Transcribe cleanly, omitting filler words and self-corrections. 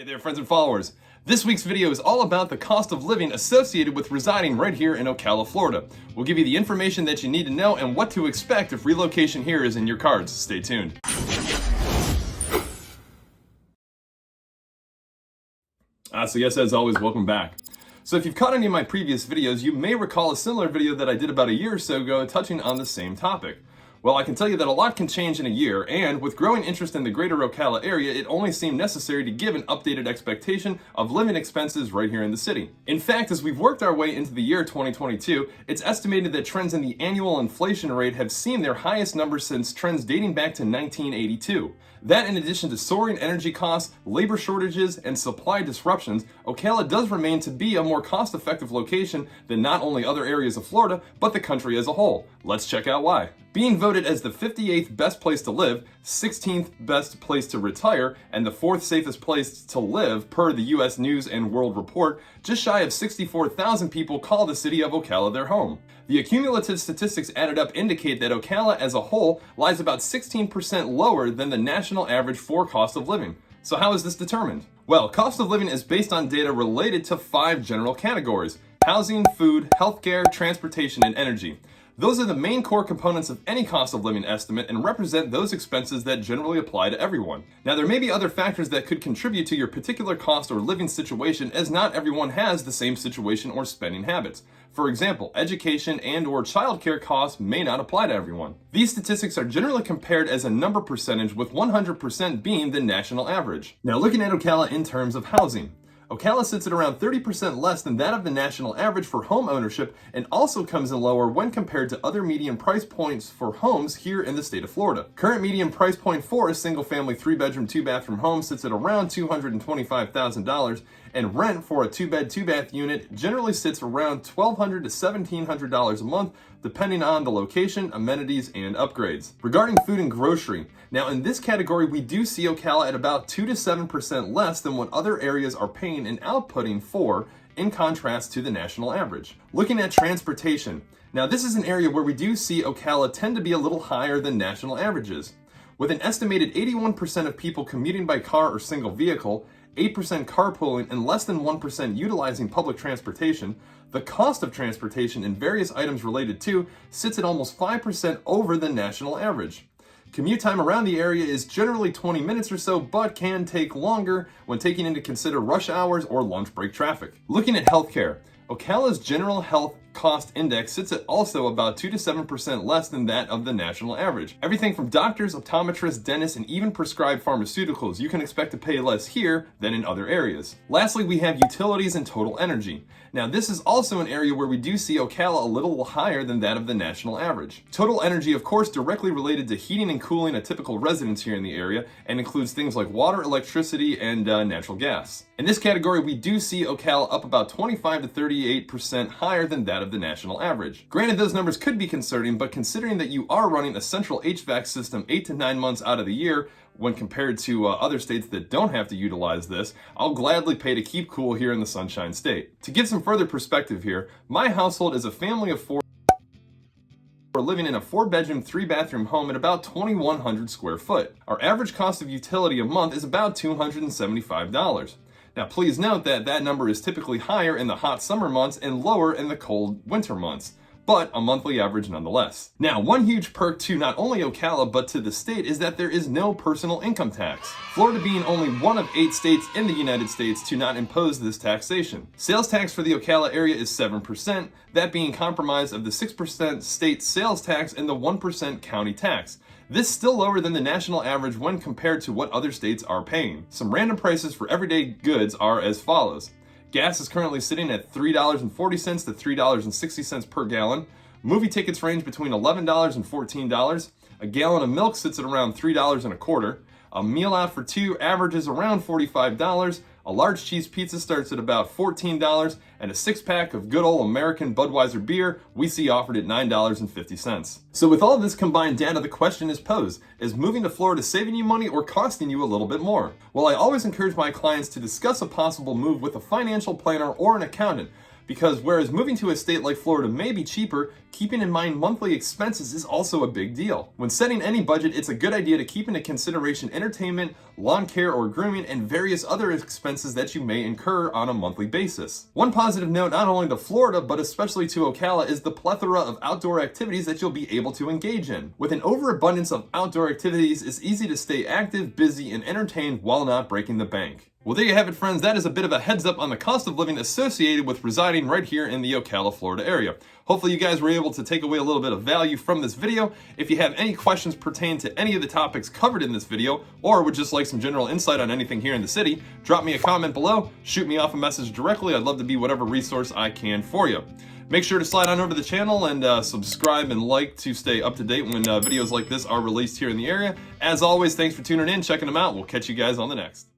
Hey there, friends and followers. This week's video is all about the cost of living associated with residing right here in Ocala, Florida. We'll give you the information that you need to know and what to expect if relocation here is in your cards. Stay tuned. So yes, as always, welcome back. So if you've caught any of my previous videos, you may recall a similar video that I did about a year or so ago touching on the same topic. Well, I can tell you that a lot can change in a year, and with growing interest in the greater Ocala area, it only seemed necessary to give an updated expectation of living expenses right here in the city. In fact, as we've worked our way into the year 2022, it's estimated that trends in the annual inflation rate have seen their highest numbers since trends dating back to 1982. That, in addition to soaring energy costs, labor shortages, and supply disruptions, Ocala does remain to be a more cost-effective location than not only other areas of Florida, but the country as a whole. Let's check out why. Being voted as the 58th best place to live, 16th best place to retire, and the 4th safest place to live per the U.S. News and World Report, just shy of 64,000 people call the city of Ocala their home. The accumulative statistics added up indicate that Ocala as a whole lies about 16% lower than the national average for cost of living. So how is this determined? Well, cost of living is based on data related to 5 general categories: housing, food, healthcare, transportation, and energy. Those are the main core components of any cost of living estimate and represent those expenses that generally apply to everyone. Now, there may be other factors that could contribute to your particular cost or living situation, as not everyone has the same situation or spending habits. For example, education and or childcare costs may not apply to everyone. These statistics are generally compared as a number percentage, with 100% being the national average. Now, looking at Ocala in terms of housing. Ocala sits at around 30% less than that of the national average for home ownership, and also comes in lower when compared to other median price points for homes here in the state of Florida. Current median price point for a single-family 3-bedroom, 2-bathroom home sits at around $225,000, and rent for a 2-bed, 2-bath unit generally sits around $1,200 to $1,700 a month, depending on the location, amenities, and upgrades. Regarding food and grocery, now in this category we do see Ocala at about 2 to 7% less than what other areas are paying and outputting for, in contrast to the national average. Looking at transportation, now this is an area where we do see Ocala tend to be a little higher than national averages. With an estimated 81% of people commuting by car or single vehicle, 8% carpooling, and less than 1% utilizing public transportation, the cost of transportation and various items related to sits at almost 5% over the national average. Commute time around the area is generally 20 minutes or so, but can take longer when taking into consider rush hours or lunch break traffic. Looking at healthcare, Ocala's general health cost index sits at also about 2 to 7% less than that of the national average. Everything from doctors, optometrists, dentists, and even prescribed pharmaceuticals, you can expect to pay less here than in other areas. Lastly, we have utilities and total energy. Now, this is also an area where we do see Ocala a little higher than that of the national average. Total energy, of course, directly related to heating and cooling a typical residence here in the area, and includes things like water, electricity, and natural gas. In this category, we do see Ocala up about 25 to 38% higher than that of the national average. Granted, those numbers could be concerning, but considering that you are running a central HVAC system 8 to 9 months out of the year, when compared to other states that don't have to utilize this, I'll gladly pay to keep cool here in the Sunshine State. To give some further perspective here, my household is a family of 4 living in a 4-bedroom, 3-bathroom home at about 2,100 square foot. Our average cost of utility a month is about $275. Now, please note that that number is typically higher in the hot summer months and lower in the cold winter months, but a monthly average nonetheless. Now, one huge perk to not only Ocala but to the state is that there is no personal income tax, Florida being only one of 8 states in the United States to not impose this taxation. Sales tax for the Ocala area is 7%, that being comprised of the 6% state sales tax and the 1% county tax. This is still lower than the national average when compared to what other states are paying. Some random prices for everyday goods are as follows. Gas is currently sitting at $3.40 to $3.60 per gallon. Movie tickets range between $11 and $14. A gallon of milk sits at around $3.25. A meal out for 2 averages around $45. A large cheese pizza starts at about $14, and a 6-pack of good old American Budweiser beer we see offered at $9.50. So with all of this combined data, the question is posed: is moving to Florida saving you money or costing you a little bit more? Well, I always encourage my clients to discuss a possible move with a financial planner or an accountant, because whereas moving to a state like Florida may be cheaper, keeping in mind monthly expenses is also a big deal. When setting any budget, it's a good idea to keep into consideration entertainment, lawn care or grooming, and various other expenses that you may incur on a monthly basis. One positive note not only to Florida, but especially to Ocala, is the plethora of outdoor activities that you'll be able to engage in. With an overabundance of outdoor activities, it's easy to stay active, busy, and entertained while not breaking the bank. Well, there you have it, friends. That is a bit of a heads up on the cost of living associated with residing right here in the Ocala, Florida area. Hopefully you guys were able to take away a little bit of value from this video. If you have any questions pertaining to any of the topics covered in this video, or would just like some general insight on anything here in the city, drop me a comment below, shoot me off a message directly. I'd love to be whatever resource I can for you. Make sure to slide on over to the channel and subscribe and like to stay up to date when videos like this are released here in the area. As always, thanks for tuning in, checking them out. We'll catch you guys on the next.